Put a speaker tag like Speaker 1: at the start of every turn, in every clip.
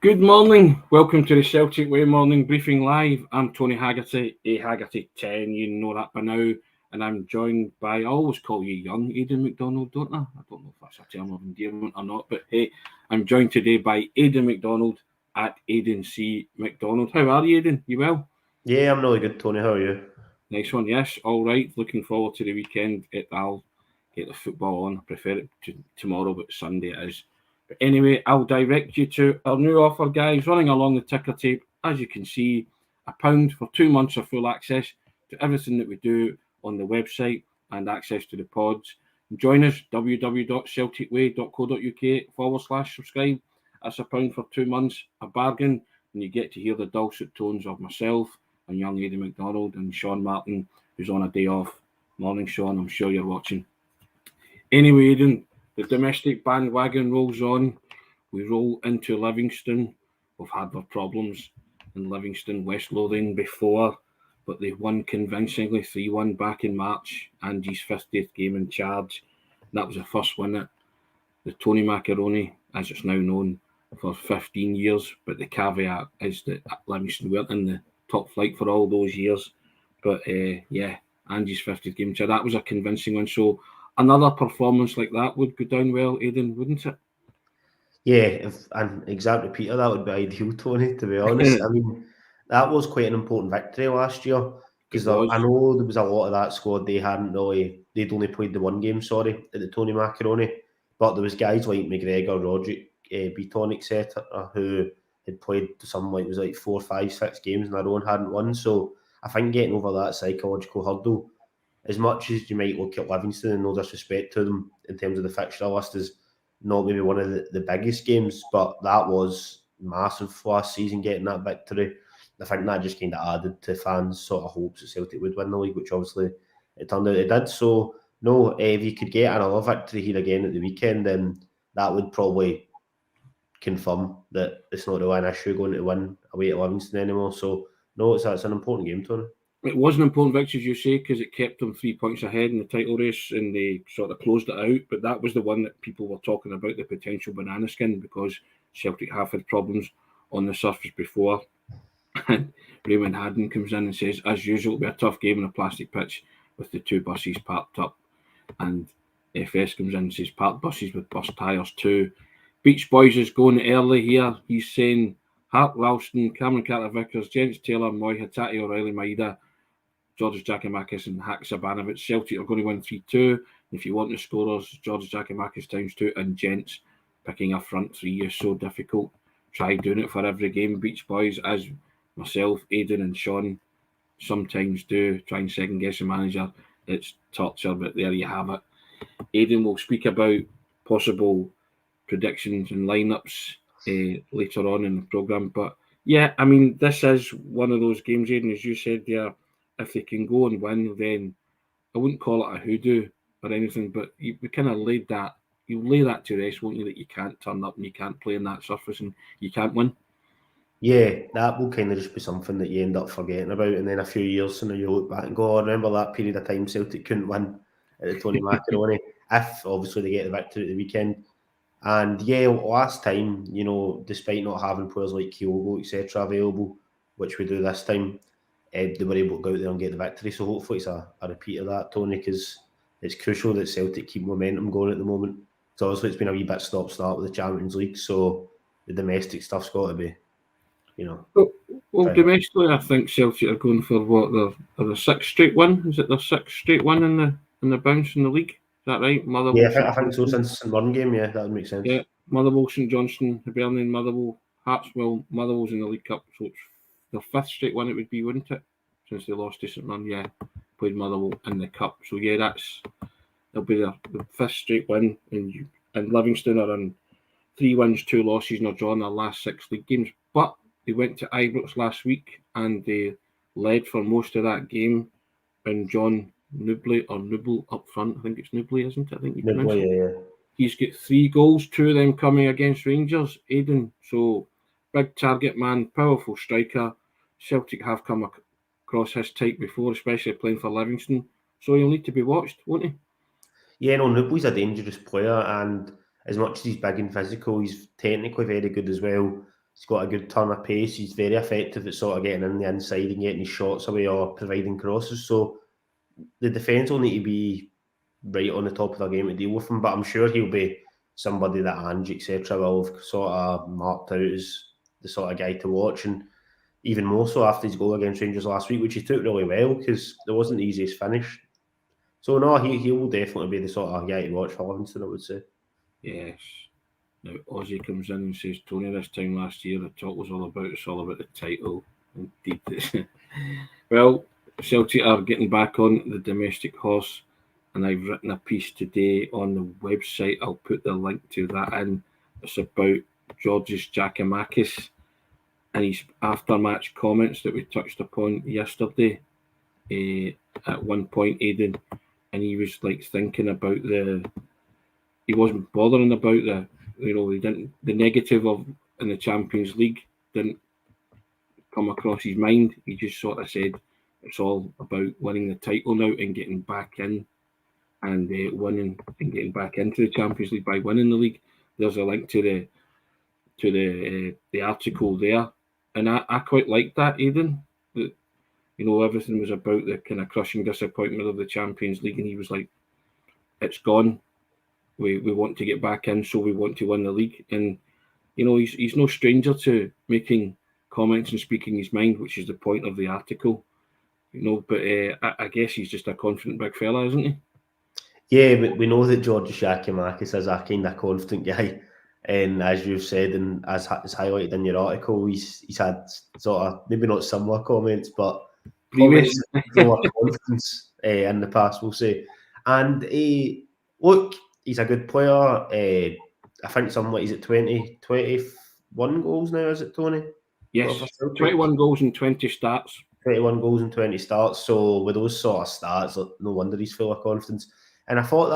Speaker 1: Good morning. Welcome to the Celtic Way Morning Briefing Live. I'm Tony Haggerty, Haggerty 10. You know that by now. And I'm joined by, I always call you young Aidan Macdonald, don't I? I don't know if that's a term of endearment or not. But hey, I'm joined today by Aidan Macdonald at Aidan C. Macdonald. How are you, Aidan? You well?
Speaker 2: Yeah, I'm really good, Tony. How are you?
Speaker 1: Nice one, yes. All right. Looking forward to the weekend. I'll get the football on. I prefer it to tomorrow, but Sunday it is. But anyway, I'll direct you to our new offer, guys. Running along the ticker tape, as you can see, £1 for 2 months of full access to everything that we do on the website and access to the pods. Join us, www.celticway.co.uk/subscribe. That's £1 for 2 months, a bargain, and you get to hear the dulcet tones of myself and young Aidan Macdonald and Sean Martin, who's on a day off. Morning, Sean. I'm sure you're watching. Anyway, Aidan, the domestic bandwagon rolls on. We roll into Livingston. We've had our problems in Livingston, West Lothian before, but they won convincingly 3-1 back in March. Andy's 50th game in charge. That was the first win at the Tony Macaroni, as it's now known, for 15 years. But the caveat is that Livingston weren't in the top flight for all those years. But yeah, Andy's 50th game. So that was a convincing one. So another performance like that would go down well, Aidan, wouldn't it?
Speaker 2: Yeah, if an exact repeater, that would be ideal, Tony, to be honest. I mean, that was quite an important victory last year because I know there was a lot of that squad they'd only played the one game, at the Tony Macaroni, but there was guys like McGregor, Roderick, Beaton, etc., who had played was like 4, 5, 6 games in a row and hadn't won. So I think getting over that psychological hurdle, as much as you might look at Livingston and no disrespect to them in terms of the fixture list, is not maybe one of the biggest games, but that was massive last season, getting that victory. I think that just kind of added to fans' sort of hopes that Celtic would win the league, which obviously it turned out it did. So, no, if you could get another victory here again at the weekend, then that would probably confirm that it's not really an issue going to win away at Livingston anymore. So, no, it's an important game, Tony.
Speaker 1: It was an important victory, as you say, because it kept them 3 points ahead in the title race and they sort of closed it out. But that was the one that people were talking about, the potential banana skin, because Celtic have had problems on the surface before. And Raymond Haddon comes in and says, as usual, it'll be a tough game on a plastic pitch with the 2 buses parked up. And FS comes in and says, parked buses with bus tyres too. Beach Boys is going early here. He's saying, Hart Ralston, Cameron Carter-Vickers, Gents Taylor, Moy, Hattati, O'Reilly, Maida, George Giakoumakis and Hak Sabanovic. Celtic are going to win 3-2. If you want the scorers, George Giakoumakis times 2 and Gents picking a front 3 is so difficult. Try doing it for every game, Beach Boys, as myself, Aidan and Sean sometimes do. Try and second guess the manager. It's torture, but there you have it. Aidan will speak about possible predictions and lineups later on in the programme. But yeah, I mean, this is one of those games, Aidan, as you said there. If they can go and win, then I wouldn't call it a hoodoo or anything, but we kind of laid that. You lay that to rest, won't you? That you can't turn up and you can't play on that surface and you can't win.
Speaker 2: Yeah, that will kind of just be something that you end up forgetting about, and then a few years from now you look back and go, "I remember that period of time Celtic couldn't win at the Tony Macaroni." If obviously they get the victory at the weekend. And yeah, last time, despite not having players like Kyogo, etc., available, which we do this time, they were able to go out there and get the victory. So hopefully it's a repeat of that, Tony, because it's crucial that Celtic keep momentum going at the moment. So obviously it's been a wee bit stop-start with the Champions League, so the domestic stuff's got to be,
Speaker 1: Well, domestically, I think Celtic are going for what their 6th straight win. Is it their 6th straight win in the bounce in the league? Is that right?
Speaker 2: Motherwell, I think so. Since the one game, yeah, that would make sense.
Speaker 1: Yeah, Motherwell, St Johnstone, Hibernian, Motherwell, Hartswell, Motherwell's in the League Cup, so it's their 5th straight win. It would be, wouldn't it? Since they lost to St Mirren, yeah, played Motherwell in the Cup. So yeah, that'll be their 5th straight win. And Livingston are on 3 wins, 2 losses, and are drawn their last 6 league games. But they went to Ibrox last week and they led for most of that game. And John Nubble up front. I think it's Nubble, isn't it? I think you pronounce it.
Speaker 2: Yeah.
Speaker 1: He's got 3 goals, 2 of them coming against Rangers, Aidan. So, big target man, powerful striker. Celtic have come across his type before, especially playing for Livingston. So he'll need to be watched, won't he?
Speaker 2: Yeah, no, Nubble's a dangerous player, and as much as he's big and physical, he's technically very good as well. He's got a good turn of pace. He's very effective at sort of getting in the inside and getting his shots away or providing crosses. So the defence will need to be right on the top of their game to deal with him. But I'm sure he'll be somebody that Ange, etc., will have sort of marked out as the sort of guy to watch. And even more so after his goal against Rangers last week, which he took really well because there wasn't the easiest finish. So no, he will definitely be the sort of guy to watch for Livingston, I would say.
Speaker 1: Yes. Now Ozzy comes in and says, Tony, this time last year the talk was all about the title. Indeed. Well, Celtic are getting back on the domestic horse, and I've written a piece today on the website. I'll put the link to that in. It's about Georgios Giakoumakis and his after-match comments that we touched upon yesterday. At one point, Aidan, and he was like thinking about he wasn't bothering about the negative of in the Champions League didn't come across his mind. He just sort of said it's all about winning the title now and getting back in and winning and getting back into the Champions League by winning the league. There's a link to the article there, and I quite like that, Aidan. That everything was about the kind of crushing disappointment of the Champions League, and he was like, "It's gone. We want to get back in, so we want to win the league." And he's no stranger to making comments and speaking his mind, which is the point of the article. But I guess he's just a confident big fella, isn't he?
Speaker 2: Yeah, but we know that Georgios Giakoumakis is a kind of confident guy, and as you've said and as highlighted in your article, he's had sort of maybe not similar comments, but comments of confidence in the past, we'll say. And look, he's a good player. I think something like, is it 21 goals now, is it, Tony?
Speaker 1: Yes, 21 goals and 20 starts.
Speaker 2: 21 goals and 20 starts. So with those sort of stats, no wonder he's full of confidence. And I thought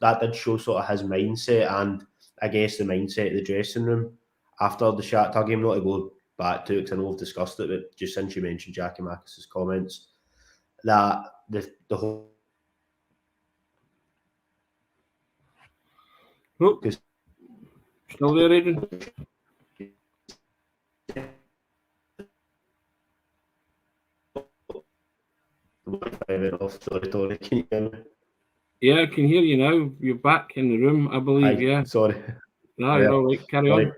Speaker 2: that did show sort of his mindset, and I guess the mindset of the dressing room after the Shakhtar game. Not to go back to it because I know we've discussed it, but just since you mentioned Giakoumakis' comments, that the whole...
Speaker 1: Oh, still there, Aidan?
Speaker 2: Sorry, Tony, can you hear me?
Speaker 1: Yeah, I can hear you now. You're back in the room, I believe. Yeah.
Speaker 2: Sorry.
Speaker 1: No, you're all right. Carry on.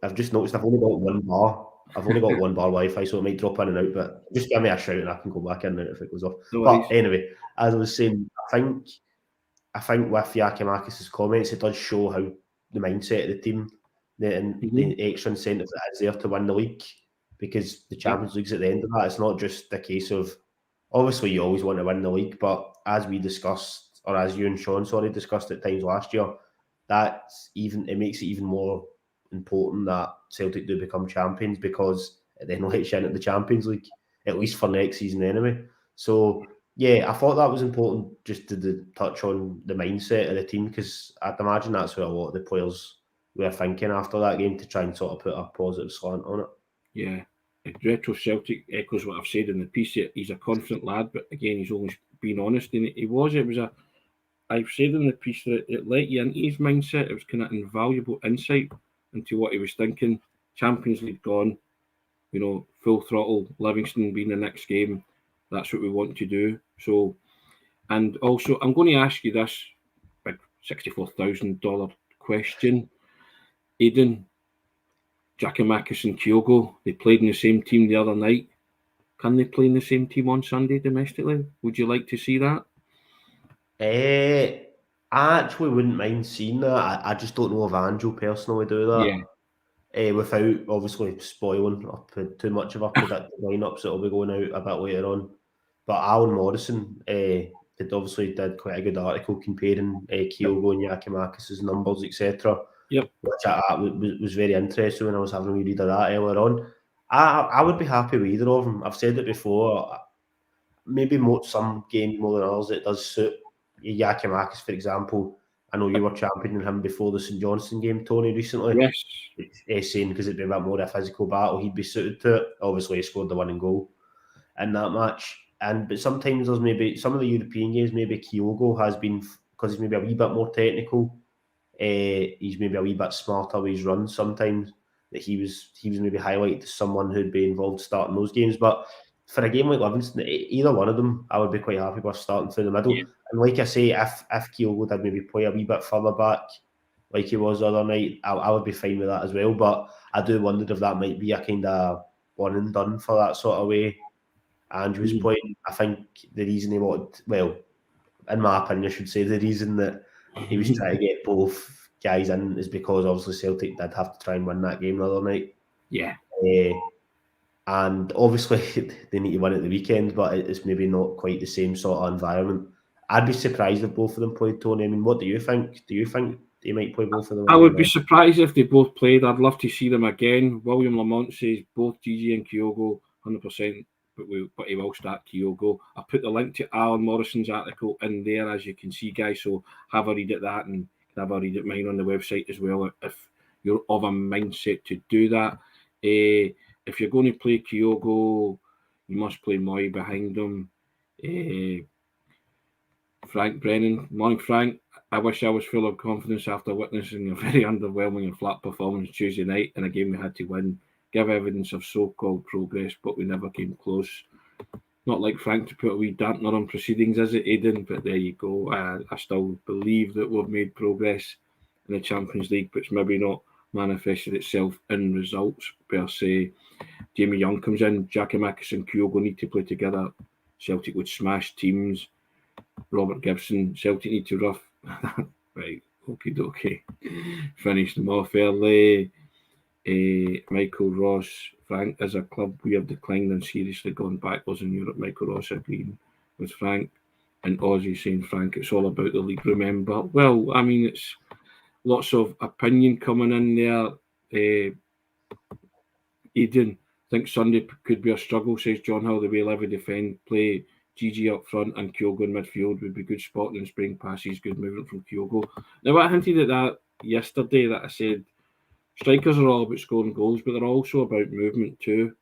Speaker 2: I've just noticed I've only got one bar. I've only got one bar Wi-Fi, so it might drop in and out. But just give me a shout and I can go back in if it goes off.
Speaker 1: No
Speaker 2: but
Speaker 1: worries.
Speaker 2: Anyway, as I was saying, I think with Giakoumakis' comments, it does show how the mindset of the team, the extra incentive that is there to win the league, because the Champions League's at the end of that. It's not just a case of, obviously you always want to win the league, but as we discussed, or as you and Sean discussed at times last year, it makes it even more important that Celtic do become champions, because it then lets you in at the Champions League, at least for next season anyway. So yeah, I thought that was important just to touch on the mindset of the team, because I'd imagine that's what a lot of the players were thinking after that game, to try and sort of put a positive slant on it.
Speaker 1: Yeah. Retro Celtic echoes what I've said in the piece. He's a confident lad, but again, he's always been honest, and I've said in the piece that it let you into his mindset. It was kind of invaluable insight into what he was thinking. Champions League gone, full throttle, Livingston being the next game. That's what we want to do. So, and also, I'm going to ask you this big $64,000 question. Aidan, Giakoumakis and Kyogo, they played in the same team the other night. Can they play in the same team on Sunday domestically? Would you like to see that?
Speaker 2: I actually wouldn't mind seeing that. I just don't know if Ange will personally do that. Yeah. Without obviously spoiling too much of our predicted lineups that'll be going out a bit later on. But Alan Morrison obviously did quite a good article comparing Kyogo and Giakoumakis' numbers, etc.
Speaker 1: Yep.
Speaker 2: Which I was very interesting when I was having a wee read of that earlier on. I would be happy with either of them. I've said it before. Maybe some games more than others, it does suit Giakoumakis, for example. I know you were championing him before the St Johnstone game, Tony, recently.
Speaker 1: Yes.
Speaker 2: Saying because it'd be a bit more of a physical battle, he'd be suited to it. Obviously, he scored the winning goal in that match. But sometimes there's maybe some of the European games, maybe Kyogo has been, because he's maybe a wee bit more technical. He's maybe a wee bit smarter with his runs sometimes. that he was maybe highlighted as someone who'd be involved starting those games. But for a game like Livingston, either one of them, I would be quite happy with starting through the middle.
Speaker 1: Yeah.
Speaker 2: And like I say, if Kyogo did maybe play a wee bit further back, like he was the other night, I would be fine with that as well. But I do wonder if that might be a kind of one and done for that sort of way Andrew's point. I think the reason he wanted, well, in my opinion, I should say, the reason that he was trying to get both guys in is because obviously Celtic did have to try and win that game the other night.
Speaker 1: Yeah.
Speaker 2: And obviously they need to win at the weekend, but it's maybe not quite the same sort of environment. I'd be surprised if both of them played, Tony. I mean, what do you think? Do you think they might play both of them?
Speaker 1: I would be surprised if they both played. I'd love to see them again. William Lamont says both Gigi and Kyogo, 100%, but he will start Kyogo. I put the link to Alan Morrison's article in there, as you can see, guys, so have a read at that and have a read at mine on the website as well if you're of a mindset to do that. If you're going to play Kyogo, you must play Moy behind him. Frank Brennan. Morning, Frank. I wish I was full of confidence after witnessing a very underwhelming and flat performance Tuesday night in a game we had to win. Give evidence of so-called progress, but we never came close. Not like Frank to put a wee dampener on proceedings, is it, Aidan? But there you go. I still believe that we've made progress in the Champions League, but it's maybe not manifested itself in results per se. Jamie Young comes in. Giakoumakis and Kyogo need to play together. Celtic would smash teams. Robert Gibson, Celtic need to rough. Right, okie dokie. Finish them off early. Michael Ross, Frank, as a club, we have declined and seriously gone backwards in Europe. Michael Ross agreeing with Frank. And Ozzy saying, Frank, it's all about the league, remember. Well, I mean, it's lots of opinion coming in there. Aidan, think Sunday could be a struggle, says John Hill, the way Levy defend, play Gigi up front and Kyogo in midfield would be good spotting and spring passes, good movement from Kyogo. Now, I hinted at that yesterday, that I said strikers are all about scoring goals, but they're also about movement too.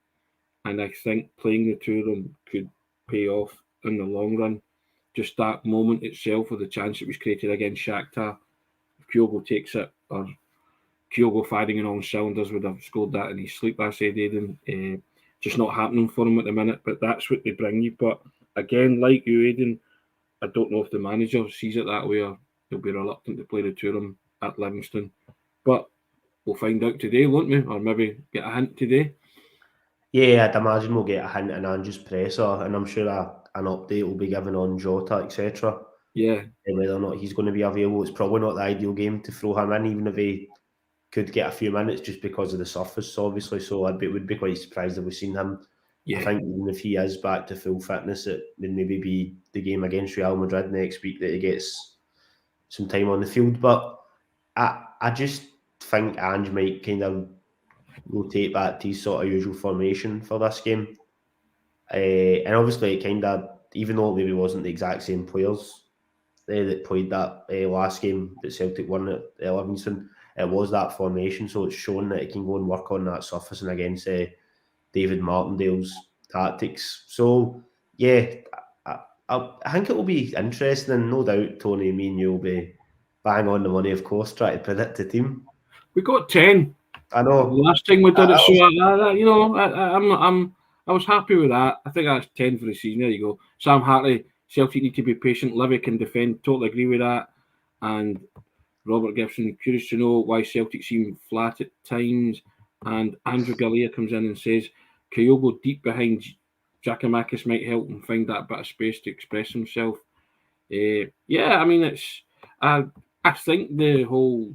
Speaker 1: And I think playing the two of them could pay off in the long run. Just that moment itself with the chance that was created against Shakhtar, if Kyogo takes it, or Kyogo firing in all cylinders would have scored that in his sleep, I said, Aidan. Just not happening for him at the minute, but that's what they bring you. But again, like you, Aidan, I don't know if the manager sees it that way or he'll be reluctant to play the two of them at Livingston. But we'll find out today, won't we? Or maybe get a hint today.
Speaker 2: Yeah, I'd imagine we'll get a hint in Andrew's presser, and I'm sure an update will be given on Jota, etc.
Speaker 1: Yeah.
Speaker 2: And whether or not he's going to be available. It's probably not the ideal game to throw him in, even if he could get a few minutes just because of the surface, obviously. So would be quite surprised if we've seen him. Yeah. I think even if he is back to full fitness, it would maybe be the game against Real Madrid next week that he gets some time on the field. But I just think Ange might kind of rotate back to his sort of usual formation for this game. And obviously it kind of, even though it maybe wasn't the exact same players that played that last game that Celtic won at Livingston, it was that formation, so it's shown that it can go and work on that surface and against David Martindale's tactics. So yeah, I think it will be interesting, and no doubt Tony, me and you will be bang on the money, of course, trying to predict the team.
Speaker 1: We got 10.
Speaker 2: I know.
Speaker 1: The last time we did it, so I was happy with that. I think that's 10 for the season. There you go. Sam Hartley, Celtic need to be patient. Livy can defend. Totally agree with that. And Robert Gibson, curious to know why Celtic seem flat at times. And Andrew Galea comes in and says, Kyogo deep behind Giakoumakis might help him find that bit of space to express himself. I mean, I think the whole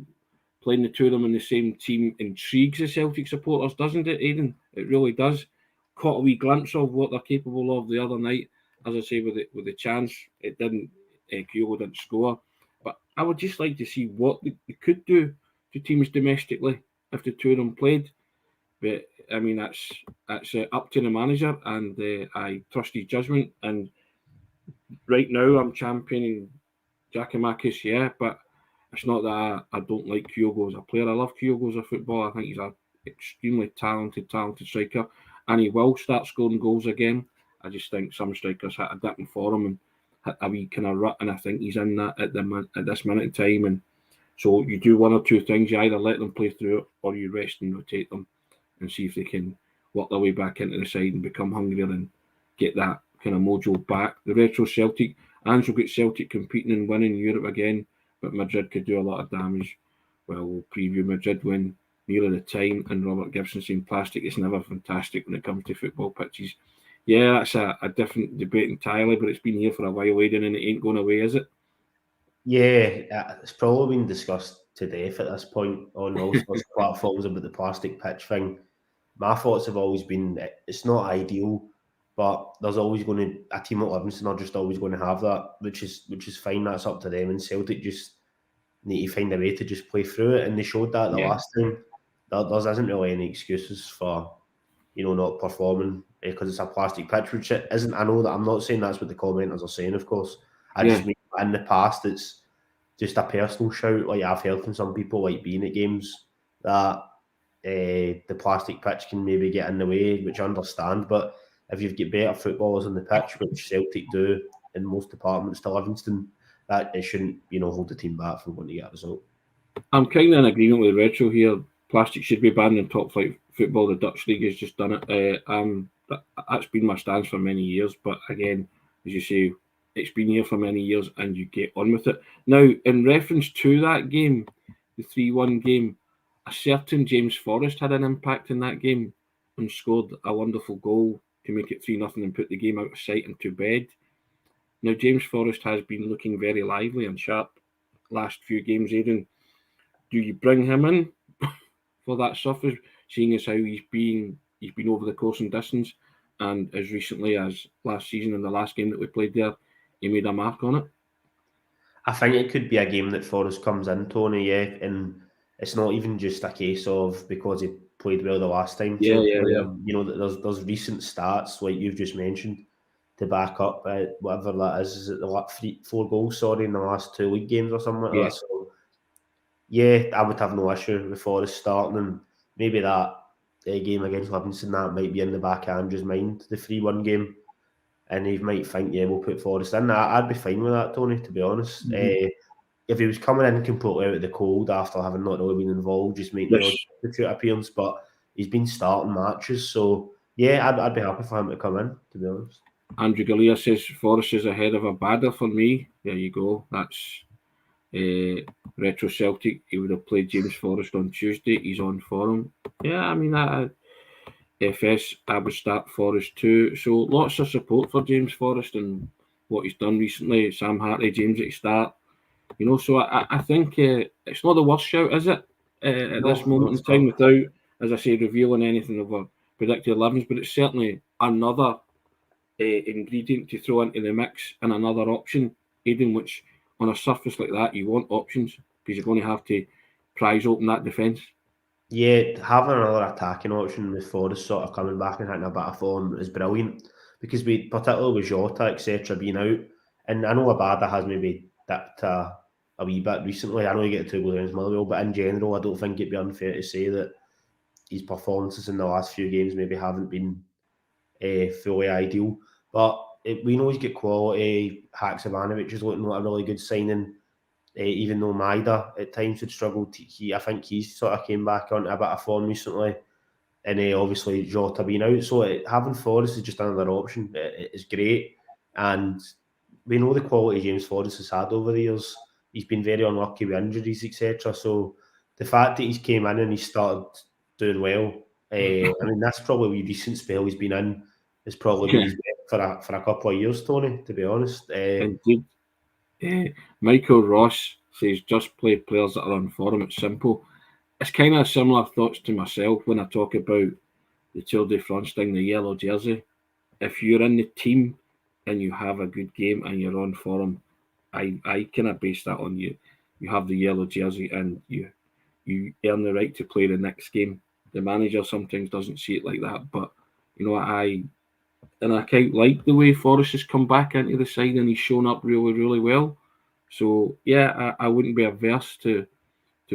Speaker 1: playing the two of them in the same team intrigues the Celtic supporters, doesn't it, Aidan? It really does. Caught a wee glimpse of what they're capable of the other night. As I say, with the chance, it didn't. Kyogo didn't score, but I would just like to see what they could do to teams domestically if the two of them played. But I mean, that's up to the manager, and I trust his judgment. And right now, I'm championing Giakoumakis, yeah, but it's not that I don't like Kyogo as a player. I love Kyogo as a footballer. I think he's an extremely talented striker, and he will start scoring goals again. I just think some strikers hit a dipping for him and hit a wee kind of rut, and I think he's in that at this minute in time. And So you do one or two things. You either let them play through it, or you rest and rotate them, and see if they can work their way back into the side and become hungrier and get that kind of mojo back. The retro Celtic, and we'll get Celtic competing and winning Europe again, but Madrid could do a lot of damage. Well, we'll preview Madrid win nearer the time, and Robert Gibson saying plastic is never fantastic when it comes to football pitches. Yeah, that's a different debate entirely, but it's been here for a while, Aidan, and it ain't going away, is it?
Speaker 2: Yeah, it's probably been discussed to death at this point on all sorts of platforms about the plastic pitch thing. My thoughts have always been it's not ideal, but there's always going to a team at Livingston are just always going to have that, which is fine. That's up to them, and Celtic just need to find a way to just play through it, and they showed that the last time. There isn't really any excuses for not performing because it's a plastic pitch, which it isn't. I know that I'm not saying that's what the commenters are saying, of course. I just mean in the past, it's just a personal shout. Like I've heard from some people, like being at games, that the plastic pitch can maybe get in the way, which I understand. But if you've got better footballers on the pitch, which Celtic do in most departments to Livingston, that it shouldn't hold the team back from going to get a result.
Speaker 1: I'm kind of in agreement with Retro here. Plastic should be banned in top flight football. The Dutch league has just done it. That's been my stance for many years. But again, as you say, it's been here for many years, and you get on with it. Now, in reference to that game, the 3-1 game, a certain James Forrest had an impact in that game and scored a wonderful goal to make it 3-0 and put the game out of sight and to bed. Now, James Forrest has been looking very lively and sharp last few games, Aidan. Do you bring him in for that surface, seeing as how he's been over the course and distance, and as recently as last season in the last game that we played there, he made a mark on it?
Speaker 2: I think it could be a game that Forrest comes in, Tony, and it's not even just a case of because he played well the last time.
Speaker 1: Yeah.
Speaker 2: There's recent stats like you've just mentioned to back up whatever that is. Is it the 4 goals? Sorry, in the last 2 league games or something like that. So yeah, I would have no issue with Forrest starting, and maybe that game against Livingston that might be in the back of Andrew's mind, the 3-1 game. And he might think, we'll put Forrest in. I'd be fine with that, Tony, to be honest.
Speaker 1: Mm-hmm.
Speaker 2: If he was coming in completely out of the cold after having not really been involved, just making the substitute appearance, but he's been starting matches. So, yeah, I'd be happy for him to come in, to be honest.
Speaker 1: Andrew Galea says Forrest is ahead of a badder for me. There you go. That's Retro Celtic. He would have played James Forrest on Tuesday. He's on for him. Yeah, I mean, FS, I would start Forrest too. So lots of support for James Forrest and what he's done recently. Sam Hartley, James at start. So I think it's not the worst shout, is it? At this moment in time, without, as I say, revealing anything of our predicted 11s, but it's certainly another ingredient to throw into the mix and another option, Aidan, which on a surface like that, you want options because you're going to have to prize open that defence.
Speaker 2: Yeah, having another attacking option with Forrest sort of coming back and hitting a bit of form is brilliant because particularly with Jota, etc., being out, and I know Abada has maybe dipped a wee bit recently. I know he get 2 goals against Motherwell, but in general, I don't think it'd be unfair to say that his performances in the last few games maybe haven't been fully ideal. But we know he's got quality. Haksabanovic is looking like a really good signing. Even though Maida at times had struggled, I think he's sort of came back onto a bit of form recently. And obviously Jota being out. So having Forrest is just another option. It's great. And we know the quality James Forrest has had over the years. He's been very unlucky with injuries, etc. So the fact that he's came in and he started doing well, I mean, that's probably a recent spell he's been in. It's probably been his best for a couple of years, Tony, to be honest.
Speaker 1: Indeed. Michael Ross says just play players that are on form. It's simple. It's kind of similar thoughts to myself when I talk about the Tour de France thing, the yellow jersey. If you're in the team and you have a good game and you're on form, I kind of base that on you. You have the yellow jersey and you earn the right to play the next game. The manager sometimes doesn't see it like that, but I quite like the way Forrest has come back into the side and he's shown up really, really well. So yeah, I wouldn't be averse to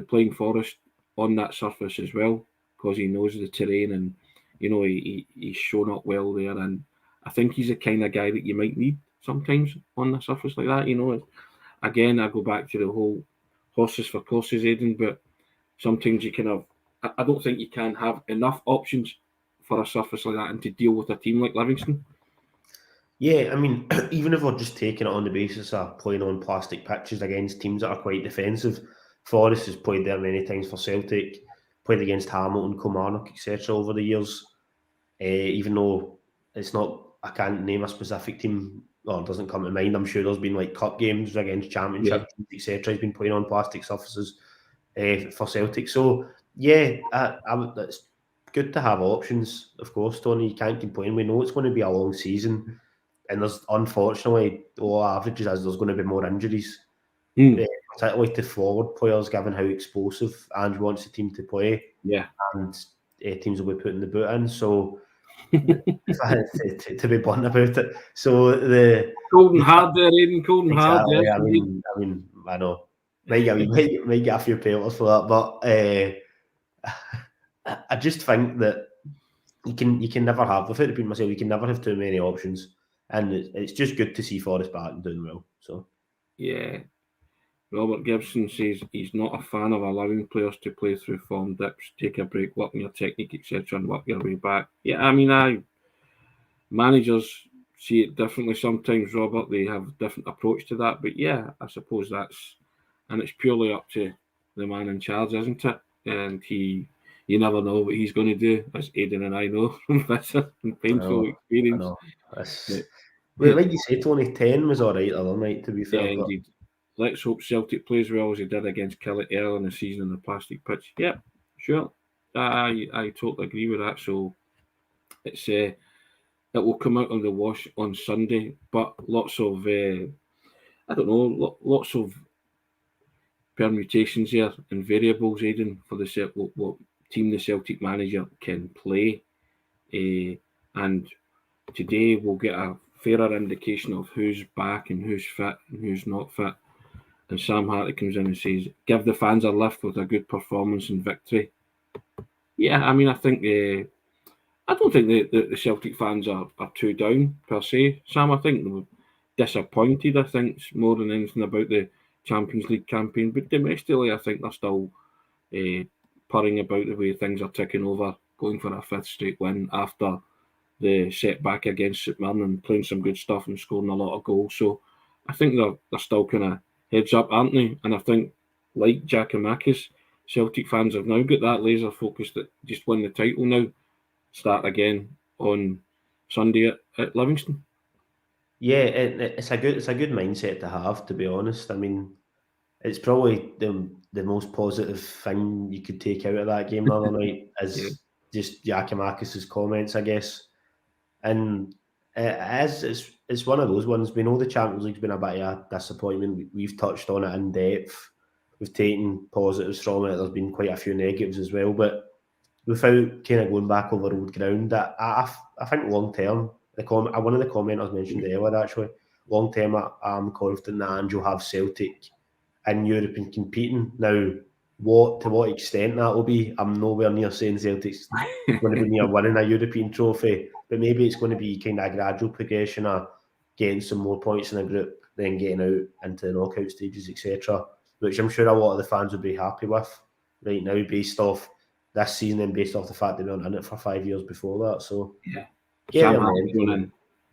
Speaker 1: playing Forrest on that surface as well because he knows the terrain and he's shown up well there, and I think he's the kind of guy that you might need sometimes on the surface like that. Again, I go back to the whole horses for courses, Aidan, but sometimes you kind of, I don't think you can have enough options for a surface like that and to deal with a team like Livingston.
Speaker 2: Yeah, I mean, even if we're just taking it on the basis of playing on plastic pitches against teams that are quite defensive, Forrest has played there many times for Celtic, played against Hamilton, Kilmarnock, etc. over the years. Even though it's not, I can't name a specific team, or it doesn't come to mind. I'm sure there's been like cup games against championship teams, etc. He's been playing on plastic surfaces for Celtic. So yeah, it's good to have options. Of course, Tony, you can't complain. We know it's going to be a long season, and there's unfortunately all averages as there's going to be more injuries, particularly to forward players, given how explosive Ange wants the team to play.
Speaker 1: Yeah,
Speaker 2: and teams will be putting the boot in. So to be blunt about it, so the
Speaker 1: cold and hard there, Aidan. Cold and hard.
Speaker 2: exactly.
Speaker 1: Yes,
Speaker 2: I mean, I know. Might get a few pelters for that, but I just think that you can never have, without repeating myself, you can never have too many options, and it's just good to see Forrest back and doing well. So
Speaker 1: yeah. Robert Gibson says he's not a fan of allowing players to play through form dips, take a break, work on your technique, etc., and work your way back. Yeah, I mean, managers see it differently sometimes, Robert. They have a different approach to that. But yeah, I suppose and it's purely up to the man in charge, isn't it? And you never know what he's going to do, as Aidan and I know from bitter and painful experience.
Speaker 2: Like you say, Tony, 10 was all right the other night, to be fair.
Speaker 1: Yeah, indeed. Let's hope Celtic plays well as he did against Killie early in the season on the plastic pitch. Yeah, sure. I totally agree with that. So it's it will come out on the wash on Sunday, but lots of I don't know, lots of permutations here and variables, Aidan, for the what team the Celtic manager can play. And today we'll get a fairer indication of who's back and who's fit and who's not fit. And Sam Hartley comes in and says, give the fans a lift with a good performance and victory. Yeah, I mean, I think I don't think the Celtic fans are too down per se, Sam. I think they were disappointed, I think, more than anything about the Champions League campaign. But domestically, I think they're still purring about the way things are ticking over, going for a fifth straight win after the setback against St Mirren, playing some good stuff and scoring a lot of goals. So I think they're still kind of heads up, aren't they? And I think, like Giakoumakis, Celtic fans have now got that laser focus that just win the title now, start again on Sunday at Livingston.
Speaker 2: Yeah, it's a good mindset to have, to be honest. I mean, it's probably the most positive thing you could take out of that game the other night is just Giakoumakis' comments, I guess. And it's one of those ones. We know the Champions League's been a bit of a disappointment. We've touched on it in depth. We've taken positives from it. There's been quite a few negatives as well. But without kind of going back over old ground, I think long term, one of the commenters mentioned earlier actually, long term, I'm confident that Ange will have Celtic in Europe and competing. Now, to what extent that will be, I'm nowhere near saying Celtic's going to be near winning a European trophy, but maybe it's going to be kind of a gradual progression of getting some more points in the group, then getting out into the knockout stages, etc., which I'm sure a lot of the fans would be happy with right now, based off this season and based off the fact they weren't in it for 5 years before that. So
Speaker 1: yeah, Sam Hartley going in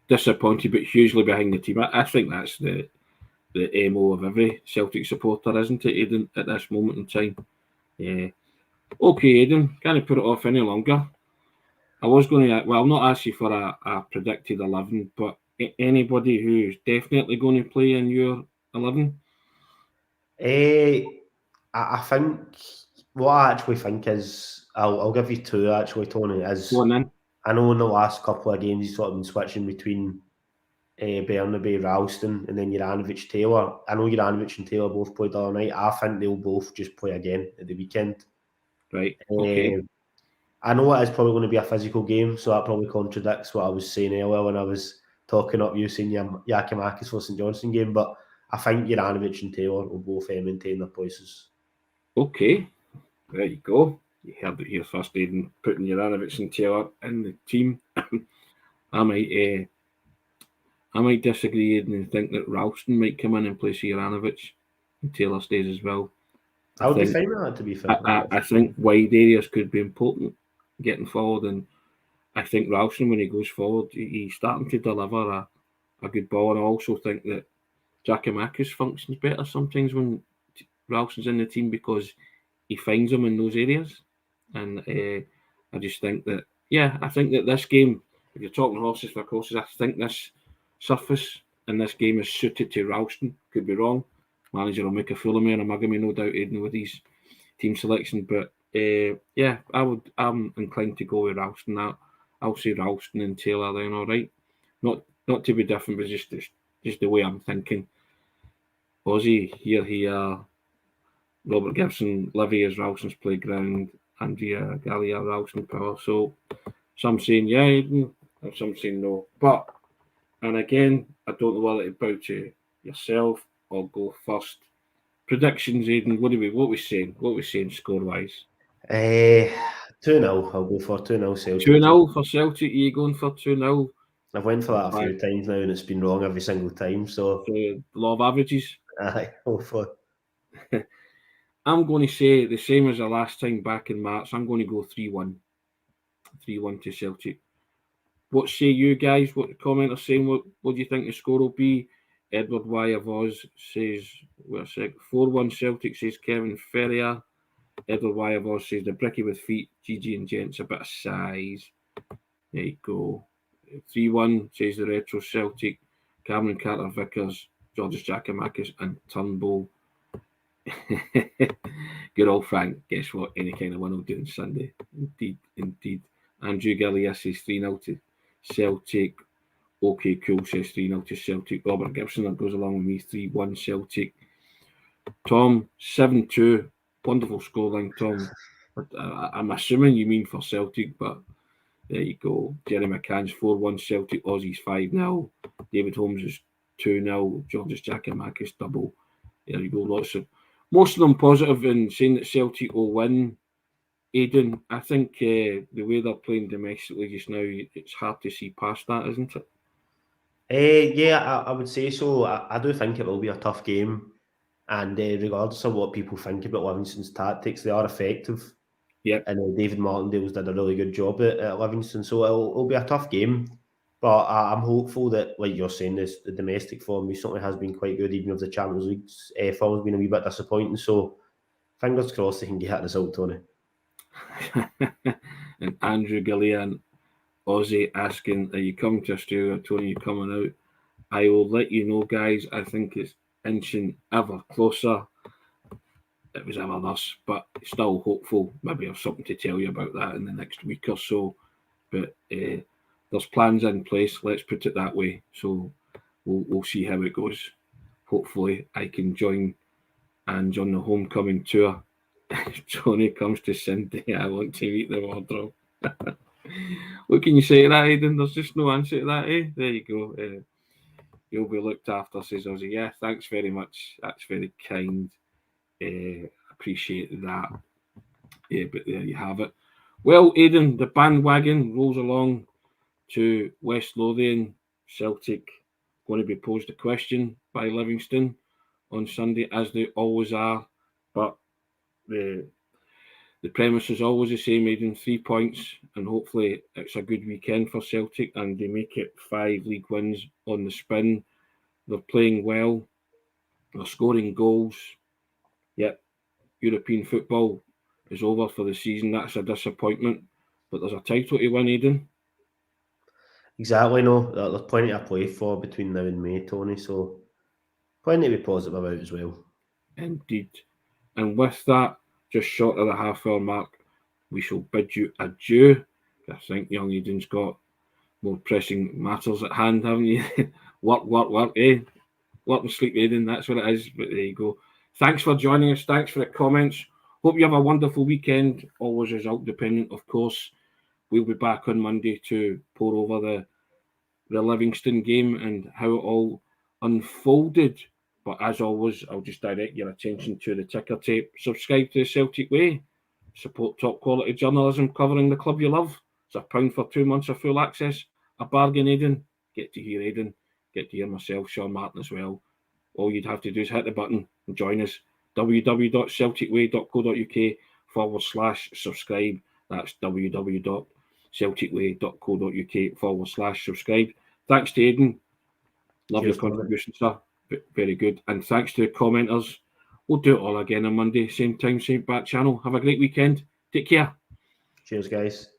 Speaker 1: disappointed but hugely behind the team. I think that's the MO of every Celtic supporter, isn't it, Aidan, at this moment in time? Yeah. Okay, Aidan, can't put it off any longer. I was going to, not ask you for a predicted 11, but anybody who's definitely going to play in your 11?
Speaker 2: I think what I actually think is, I'll give you two actually, Tony. Is
Speaker 1: Go on then.
Speaker 2: I know in the last couple of games he's sort of been switching between Bernabe, Ralston, and then Juranovic, Taylor. I know Juranovic and Taylor both played the other night. I think they'll both just play again at the weekend.
Speaker 1: Right. Okay.
Speaker 2: I know it is probably going to be a physical game, so that probably contradicts what I was saying earlier when I was talking up you saying Giakoumakis for St Johnstone game, but I think Juranovic and Taylor will both maintain their places.
Speaker 1: Okay. There you go. You heard it here first, Aidan, putting Juranovic and Taylor in the team. I might disagree, Aidan, and think that Ralston might come in place of Juranovic and Taylor stays as well.
Speaker 2: I would be fine with that, to be fair.
Speaker 1: I think wide areas could be important getting forward, and I think Ralston, when he goes forward, he's starting to deliver a good ball. And I also think that Giakoumakis functions better sometimes when Ralston's in the team because he finds them in those areas. And I just think that, I think that this game, if you're talking horses for courses, I think this surface in this game is suited to Ralston. Could be wrong. Manager will make a fool of me, and I'm going to no doubt Aidan with his team selection. But I'm inclined to go with Ralston. I'll say Ralston and Taylor then. All right, not to be different, but just the way I'm thinking. Aussie here. Robert Gibson, Livy is Ralston's playground. Andrea Gallia, Ralston power. So some saying Aidan, and some saying no. But, and again, I don't know whether to bow to yourself or go first. Predictions, Aidan. What we saying? What we saying score wise?
Speaker 2: 2-0. I'll go for 2-0 Celtic.
Speaker 1: 2-0 for Celtic. Are you going for 2-0?
Speaker 2: I've went for that a few times now, and it's been wrong every single time. So
Speaker 1: law of averages.
Speaker 2: Aye, hopefully.
Speaker 1: I'm going to say the same as the last time back in March. I'm going to go 3-1. 3-1 to Celtic. What say you guys? What the commenters saying? What do you think the score will be? Edward Y of Oz says, 4-1 Celtic, says Kevin Ferrier. Edward Y of Oz says the bricky with feet, GG and gents, a bit of size. There you go. 3-1 says the retro Celtic. Cameron Carter Vickers, Georges Giakoumakis and Turnbull. Good old Frank, guess what? Any kind of one will do on Sunday. Indeed. Andrew Gallia says 3-0 to Celtic. Okay, cool, says 3-0 to Celtic. Robert Gibson, that goes along with me, 3-1 Celtic. Tom, 7-2. Wonderful scoreline, Tom. I'm assuming you mean for Celtic, but there you go. Jerry McCann's 4-1 Celtic. Aussies 5-0. David Holmes is 2-0. Georges Giakoumakis double. There you go. Most of them positive in saying that Celtic will win. Aidan, I think the way they're playing domestically just now, it's hard to see past that, isn't it?
Speaker 2: I would say so. I do think it will be a tough game. And regardless of what people think about Livingston's tactics, they are effective.
Speaker 1: Yeah.
Speaker 2: And David Martindale's did a really good job at Livingston. So it'll be a tough game. But I'm hopeful that, like you're saying, the domestic form recently has been quite good, even if the Champions League form has been a wee bit disappointing. So fingers crossed they can get that result, Tony.
Speaker 1: And Andrew Gillian, Aussie asking, are you coming to Australia? Tony, you coming out? I will let you know, guys. I think it's inching ever closer. It was ever thus, but still hopeful. Maybe I have something to tell you about that in the next week or so. But there's plans in place, let's put it that way. So we'll see how it goes. Hopefully I can join Ange on the homecoming tour. Johnny comes to Cindy, I want to meet the wardrobe. What can you say to that, Aidan? There's just no answer to that, eh? There you go. You'll be looked after, says Ozzy. Yeah, thanks very much. That's very kind. Appreciate that. Yeah, but there you have it. Well, Aidan, the bandwagon rolls along to West Lothian. Celtic going to be posed a question by Livingston on Sunday, as they always are. But the premise is always the same, Aidan. 3 points, and hopefully it's a good weekend for Celtic and they make it 5 league wins on the spin. They're playing well. They're scoring goals. Yep, European football is over for the season. That's a disappointment. But there's a title to win, Aidan.
Speaker 2: Exactly, no. There's plenty to play for between now and May, Tony, so plenty to be positive about as well.
Speaker 1: Indeed. And with that, just short of the half-hour mark, we shall bid you adieu. I think young Aidan's got more pressing matters at hand, haven't you? work, eh? Work and sleep, Aidan, that's what it is. But there you go. Thanks for joining us. Thanks for the comments. Hope you have a wonderful weekend. Always result dependent, of course. We'll be back on Monday to pour over the Livingston game and how it all unfolded. But as always, I'll just direct your attention to the ticker tape. Subscribe to the Celtic Way. Support top quality journalism covering the club you love. It's £1 for 2 months of full access. A bargain, Aidan. Get to hear Aidan. Get to hear myself, Sean Martin as well. All you'd have to do is hit the button and join us. www.celticway.co.uk/subscribe. That's www.celticway.co.uk/subscribe. Thanks to Aidan. Love
Speaker 2: Cheers,
Speaker 1: your contribution, sir. Very good. And thanks to the commenters. We'll do it all again on Monday, same time, same back channel. Have a great weekend. Take care.
Speaker 2: Cheers, guys.